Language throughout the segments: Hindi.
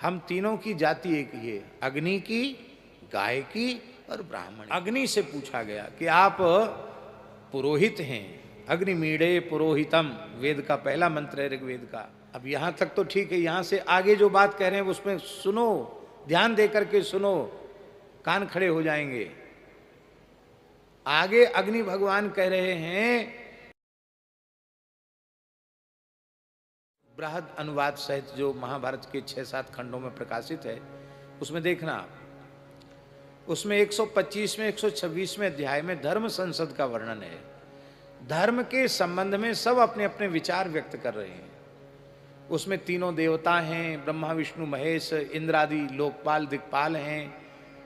हम तीनों की जाति एक ही है, अग्नि की, गाय की और ब्राह्मण। अग्नि से पूछा गया कि आप पुरोहित हैं, अग्निमीड़े पुरोहितम, वेद का पहला मंत्र है ऋग्वेद का। अब यहां तक तो ठीक है, यहां से आगे जो बात कह रहे हैं उसमें सुनो, ध्यान दे करके सुनो, कान खड़े हो जाएंगे। आगे अग्नि भगवान कह रहे हैं, बृहद अनुवाद सहित जो महाभारत के 6-7 खंडों में प्रकाशित है, उसमें देखना, उसमें 125वें 126वें अध्याय में धर्म संसद का वर्णन है। धर्म के संबंध में सब अपने अपने विचार व्यक्त कर रहे हैं। उसमें तीनों देवता हैं, ब्रह्मा विष्णु महेश, इंद्र आदि लोकपाल दिक्पाल हैं,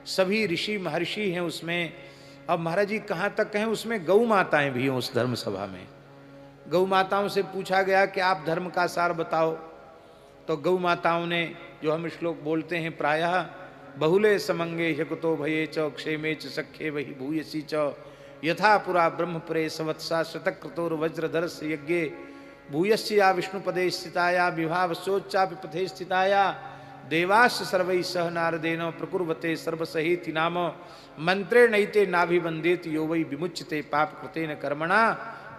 सभी ऋषि महर्षि हैं उसमें। अब महाराज जी कहाँ तक कहें, उसमें गौ माताएं भी हैं उस धर्म सभा में। गौ माताओं से पूछा गया कि आप धर्म का सार बताओ, तो गौ माताओं ने जो हम श्लोक बोलते हैं प्रायः, बहुले समंगे ह्यकुतो भये च क्षेमे च सख्ये वही भूयसी च यथा पुरा ब्रह्मपुरे सवत्सा शतक्रतोर वज्रधरस यज्ञे भूयस्या विष्णुपदे स्थिताया विभावसोच्चापि पथे स्थिताया देवास सर्वै सह नारदेन प्रकुर्वते सर्वसहिति नाम मंत्रे नैते नाभिवंदेत यो वै विमुच्यते पाप कृतेन कर्मणा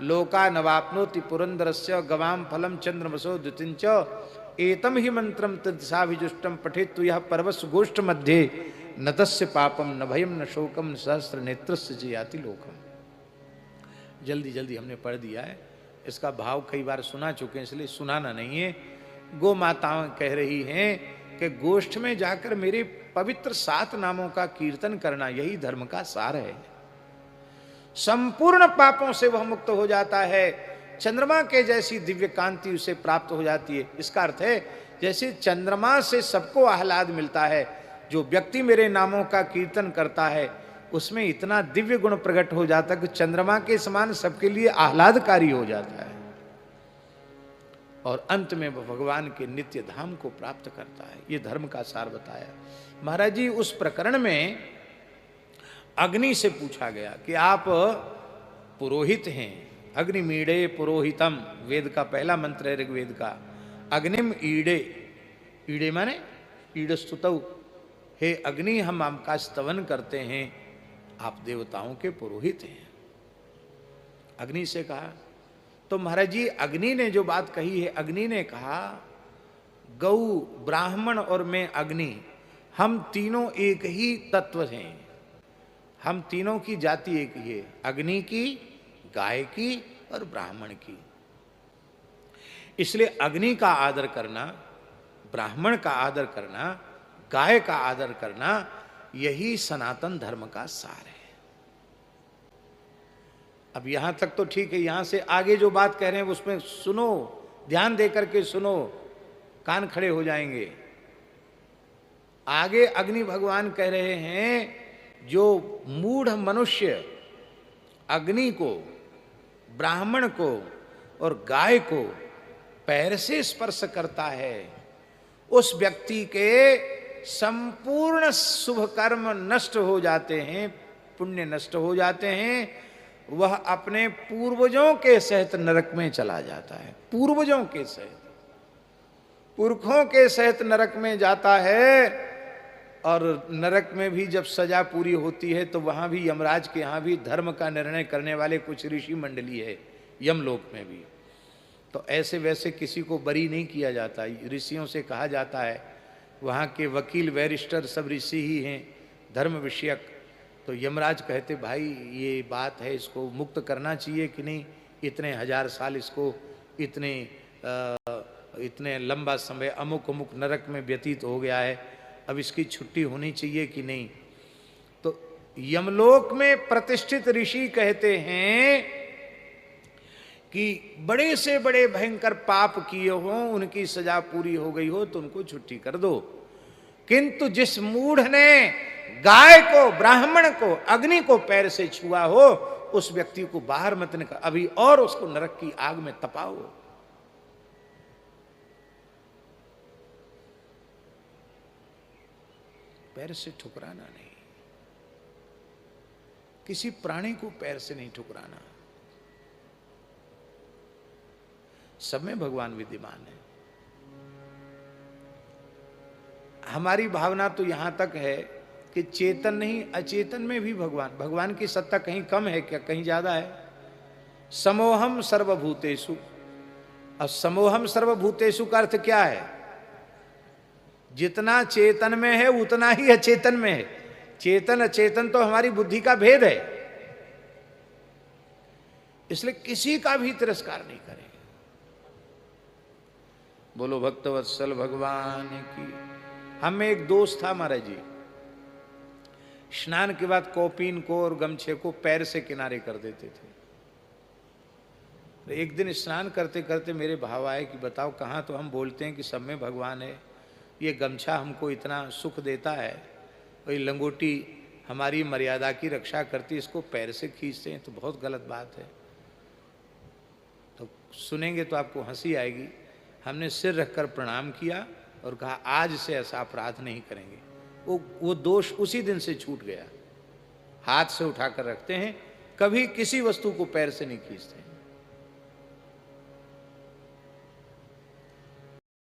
लोका नवाप्नोति पुरंदरस्य गवाम फलम चंद्रमसो द्युतिंच एतम ही मंत्रम तदिशाभिजुष्टम पठेतु यह पर्वस गोष्ठ मध्ये न तस्य पापम न भयम न शोकम सहस्र नेत्रस्य जयाति लोकम। जल्दी जल्दी हमने पढ़ दिया है, इसका भाव कई बार सुना चुके हैं इसलिए सुनाना नहीं है। गो माताएं कह रही हैं कि गोष्ठ में जाकर मेरे पवित्र 7 नामों का कीर्तन करना यही धर्म का सार है। संपूर्ण पापों से वह मुक्त हो जाता है, चंद्रमा के जैसी दिव्य कांति उसे प्राप्त हो जाती है। इसका अर्थ है जैसे चंद्रमा से सबको आह्लाद मिलता है, जो व्यक्ति मेरे नामों का कीर्तन करता है उसमें इतना दिव्य गुण प्रकट हो जाता है कि चंद्रमा के समान सबके लिए आह्लादकारी हो जाता है, और अंत में वह भगवान के नित्य धाम को प्राप्त करता है। ये धर्म का सार बताया महाराज जी। उस प्रकरण में अग्नि से पूछा गया कि आप पुरोहित हैं, अग्निमीड़े पुरोहितम, वेद का पहला मंत्र है ऋग्वेद का। अग्निम ईड़े, ईड़े माने ईड़स्तुतौ, हे अग्नि हम आपका स्तवन करते हैं, आप देवताओं के पुरोहित हैं। अग्नि से कहा, तो महाराज जी अग्नि ने जो बात कही है, अग्नि ने कहा गौ ब्राह्मण और मैं अग्नि, हम तीनों एक ही तत्व हैं, हम तीनों की जाति एक ही है, अग्नि की, गाय की और ब्राह्मण की। इसलिए अग्नि का आदर करना, ब्राह्मण का आदर करना, गाय का आदर करना, यही सनातन धर्म का सार है। अब यहां तक तो ठीक है, यहां से आगे जो बात कह रहे हैं उसमें सुनो, ध्यान दे करके सुनो, कान खड़े हो जाएंगे। आगे अग्नि भगवान कह रहे हैं, जो मूढ़ मनुष्य अग्नि को, ब्राह्मण को और गाय को पैर से स्पर्श करता है, उस व्यक्ति के संपूर्ण शुभ कर्म नष्ट हो जाते हैं, पुण्य नष्ट हो जाते हैं, वह अपने पूर्वजों के सहित नरक में चला जाता है। पूर्वजों के सहित, पुरखों के सहित नरक में जाता है। और नरक में भी जब सजा पूरी होती है तो वहां भी यमराज के यहाँ भी धर्म का निर्णय करने वाले कुछ ऋषि मंडली है, यमलोक में भी। तो ऐसे वैसे किसी को बरी नहीं किया जाता, ऋषियों से कहा जाता है, वहाँ के वकील बैरिस्टर सब ऋषि ही हैं धर्म विषयक। तो यमराज कहते भाई ये बात है, इसको मुक्त करना चाहिए कि नहीं, इतने 1000 साल इसको इतने लंबा समय अमुक अमुक नरक में व्यतीत हो गया है, अब इसकी छुट्टी होनी चाहिए कि नहीं। तो यमलोक में प्रतिष्ठित ऋषि कहते हैं कि बड़े से बड़े भयंकर पाप किए हो, उनकी सजा पूरी हो गई हो तो उनको छुट्टी कर दो, किंतु जिस मूढ़ ने गाय को, ब्राह्मण को, अग्नि को पैर से छुआ हो, उस व्यक्ति को बाहर मत निकाल, अभी और उसको नरक की आग में तपाओ। पैर से ठुकराना नहीं, किसी प्राणी को पैर से नहीं ठुकराना। सब में भगवान विद्यमान है। हमारी भावना तो यहाँ तक है कि चेतन नहीं अचेतन में भी भगवान, भगवान की सत्ता कहीं कम है क्या, कहीं ज्यादा है। समोहम सर्वभूतेषु। अब समोहम सर्वभूतेषु का अर्थ क्या है? जितना चेतन में है उतना ही अचेतन में है। चेतन अचेतन तो हमारी बुद्धि का भेद है, इसलिए किसी का भी तिरस्कार नहीं करेंगे। बोलो भक्तवत्सल भगवान की। हम में एक दोस्त था महाराज जी, स्नान के बाद कॉपीन को और गमछे को पैर से किनारे कर देते थे। तो एक दिन स्नान करते करते मेरे भाव आए कि बताओ, कहाँ तो हम बोलते हैं कि सब में भगवान है, ये गमछा हमको इतना सुख देता है और ये लंगोटी हमारी मर्यादा की रक्षा करती, इसको पैर से खींचते हैं तो बहुत गलत बात है। तो सुनेंगे तो आपको हंसी आएगी। हमने सिर रखकर प्रणाम किया और कहा आज से ऐसा अपराध नहीं करेंगे। वो दोष उसी दिन से छूट गया। हाथ से उठाकर रखते हैं, कभी किसी वस्तु को पैर से नहीं खींचते।